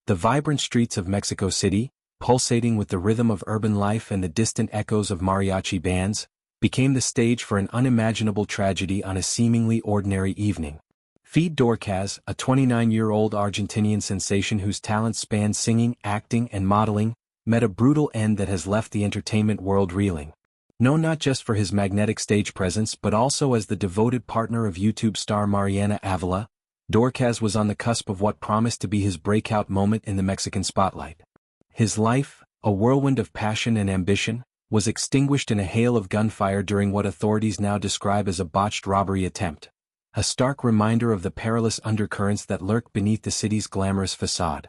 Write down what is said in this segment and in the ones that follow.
The vibrant streets of Mexico City, pulsating with the rhythm of urban life and the distant echoes of mariachi bands, became the stage for an unimaginable tragedy on a seemingly ordinary evening. Fede Dorcaz, a 29-year-old Argentinian sensation whose talents spanned singing, acting, and modeling, met a brutal end that has left the entertainment world reeling. Known not just for his magnetic stage presence but also as the devoted partner of YouTube star Mariana Ávila, Dorcaz was on the cusp of what promised to be his breakout moment in the Mexican spotlight. His life, a whirlwind of passion and ambition, was extinguished in a hail of gunfire during what authorities now describe as a botched robbery attempt, a stark reminder of the perilous undercurrents that lurk beneath the city's glamorous facade.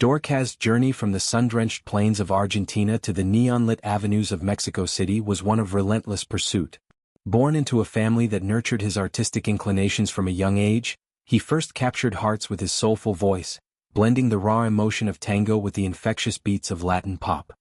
Dorcaz's journey from the sun-drenched plains of Argentina to the neon-lit avenues of Mexico City was one of relentless pursuit. Born into a family that nurtured his artistic inclinations from a young age, he first captured hearts with his soulful voice, blending the raw emotion of tango with the infectious beats of Latin pop.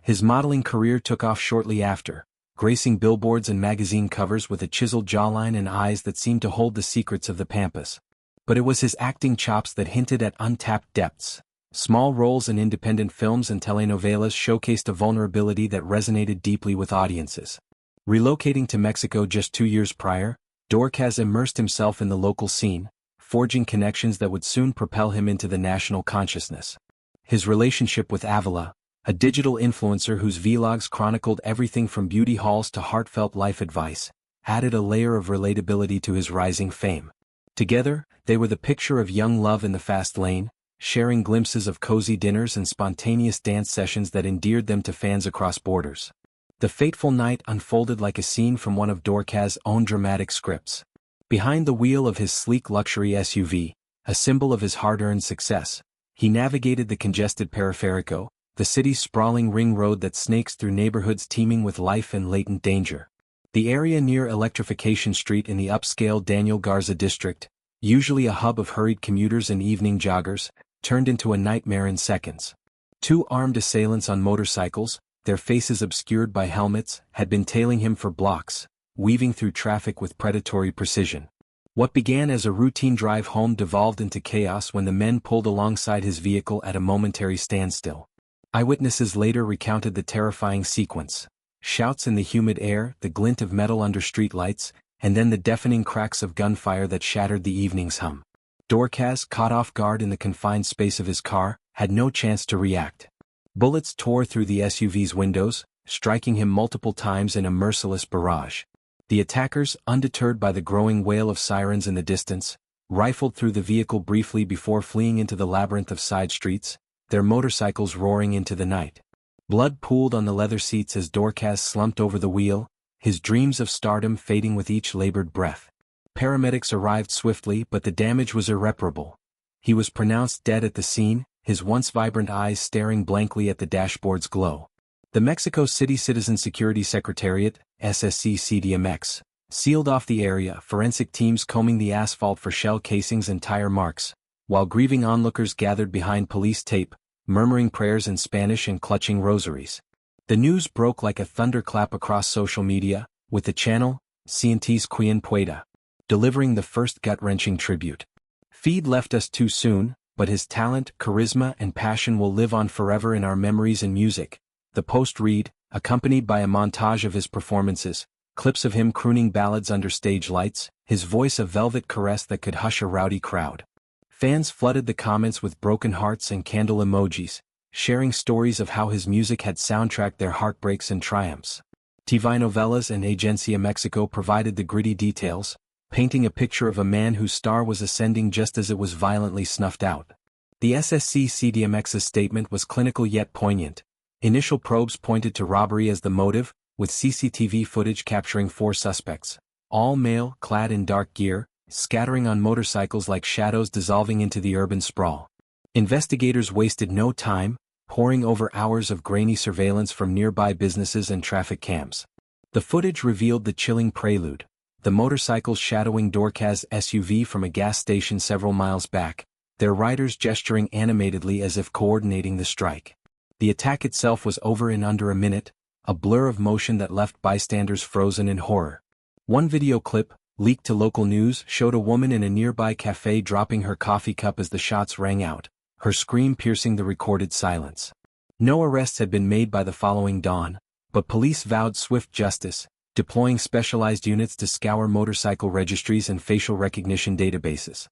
His modeling career took off shortly after, gracing billboards and magazine covers with a chiseled jawline and eyes that seemed to hold the secrets of the Pampas. But it was his acting chops that hinted at untapped depths. Small roles in independent films and telenovelas showcased a vulnerability that resonated deeply with audiences. Relocating to Mexico just 2 years prior, Dorcaz immersed himself in the local scene, forging connections that would soon propel him into the national consciousness. His relationship with Ávila, a digital influencer whose vlogs chronicled everything from beauty hauls to heartfelt life advice, added a layer of relatability to his rising fame. Together, they were the picture of young love in the fast lane, sharing glimpses of cozy dinners and spontaneous dance sessions that endeared them to fans across borders. The fateful night unfolded like a scene from one of Dorcaz's own dramatic scripts. Behind the wheel of his sleek luxury SUV, a symbol of his hard-earned success, he navigated the congested Periférico, the city's sprawling ring road that snakes through neighborhoods teeming with life and latent danger. The area near Electrification Street in the upscale Daniel Garza district, usually a hub of hurried commuters and evening joggers, turned into a nightmare in seconds. 2 armed assailants on motorcycles, their faces obscured by helmets, had been tailing him for blocks, weaving through traffic with predatory precision. What began as a routine drive home devolved into chaos when the men pulled alongside his vehicle at a momentary standstill. Eyewitnesses later recounted the terrifying sequence: shouts in the humid air, the glint of metal under streetlights, and then the deafening cracks of gunfire that shattered the evening's hum. Dorcaz, caught off guard in the confined space of his car, had no chance to react. Bullets tore through the SUV's windows, striking him multiple times in a merciless barrage. The attackers, undeterred by the growing wail of sirens in the distance, rifled through the vehicle briefly before fleeing into the labyrinth of side streets, their motorcycles roaring into the night. Blood pooled on the leather seats as Dorcaz slumped over the wheel, his dreams of stardom fading with each labored breath. Paramedics arrived swiftly, but the damage was irreparable. He was pronounced dead at the scene, his once vibrant eyes staring blankly at the dashboard's glow. The Mexico City Citizen Security Secretariat, SSC-CDMX, sealed off the area, forensic teams combing the asphalt for shell casings and tire marks, while grieving onlookers gathered behind police tape, murmuring prayers in Spanish and clutching rosaries. The news broke like a thunderclap across social media, with the channel, CNT's Quien Pueda, delivering the first gut-wrenching tribute. Fede left us too soon, but his talent, charisma, and passion will live on forever in our memories and music. The post read, accompanied by a montage of his performances, clips of him crooning ballads under stage lights, his voice a velvet caress that could hush a rowdy crowd. Fans flooded the comments with broken hearts and candle emojis, sharing stories of how his music had soundtracked their heartbreaks and triumphs. TV novelas and Agencia Mexico provided the gritty details, painting a picture of a man whose star was ascending just as it was violently snuffed out. The SSC-CDMX's statement was clinical yet poignant. Initial probes pointed to robbery as the motive, with CCTV footage capturing 4 suspects, all male, clad in dark gear, scattering on motorcycles like shadows dissolving into the urban sprawl. Investigators wasted no time, poring over hours of grainy surveillance from nearby businesses and traffic cams. The footage revealed the chilling prelude: the motorcycles shadowing Dorcaz's SUV from a gas station several miles back, their riders gesturing animatedly as if coordinating the strike. The attack itself was over in under a minute, a blur of motion that left bystanders frozen in horror. One video clip, leaked to local news, showed a woman in a nearby cafe dropping her coffee cup as the shots rang out, her scream piercing the recorded silence. No arrests had been made by the following dawn, but police vowed swift justice, deploying specialized units to scour motorcycle registries and facial recognition databases.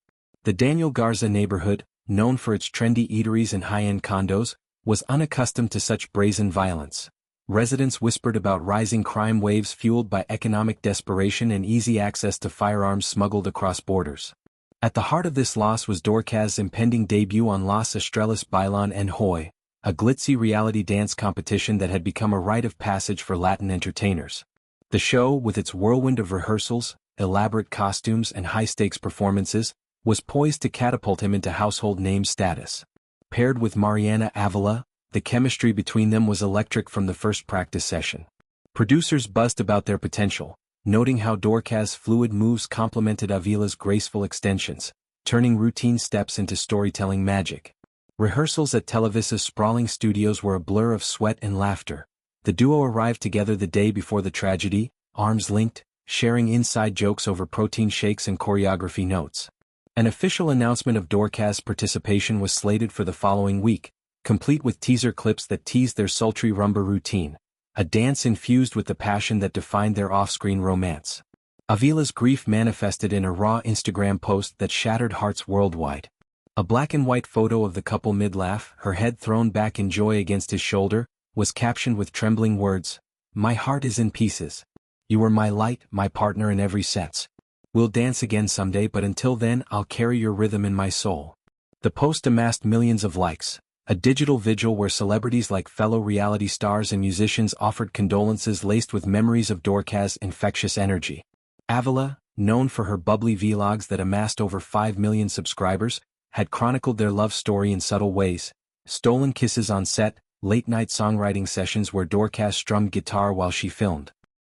The Daniel Garza neighborhood, known for its trendy eateries and high-end condos, was unaccustomed to such brazen violence. Residents whispered about rising crime waves fueled by economic desperation and easy access to firearms smuggled across borders. At the heart of this loss was Dorcaz's impending debut on Las Estrellas Bailan en Hoy, a glitzy reality dance competition that had become a rite of passage for Latin entertainers. The show, with its whirlwind of rehearsals, elaborate costumes and high-stakes performances, was poised to catapult him into household name status. Paired with Mariana Ávila, the chemistry between them was electric from the first practice session. Producers buzzed about their potential, noting how Dorcaz's fluid moves complemented Ávila's graceful extensions, turning routine steps into storytelling magic. Rehearsals at Televisa's sprawling studios were a blur of sweat and laughter. The duo arrived together the day before the tragedy, arms linked, sharing inside jokes over protein shakes and choreography notes. An official announcement of Dorcaz's participation was slated for the following week, complete with teaser clips that teased their sultry rumba routine, a dance infused with the passion that defined their off-screen romance. Ávila's grief manifested in a raw Instagram post that shattered hearts worldwide. A black-and-white photo of the couple mid-laugh, her head thrown back in joy against his shoulder, was captioned with trembling words, "My heart is in pieces. You were my light, my partner in every sense. We'll dance again someday, but until then I'll carry your rhythm in my soul." The post amassed millions of likes, a digital vigil where celebrities like fellow reality stars and musicians offered condolences laced with memories of Dorcaz's infectious energy. Ávila, known for her bubbly vlogs that amassed over 5 million subscribers, had chronicled their love story in subtle ways: stolen kisses on set, late-night songwriting sessions where Dorcaz strummed guitar while she filmed,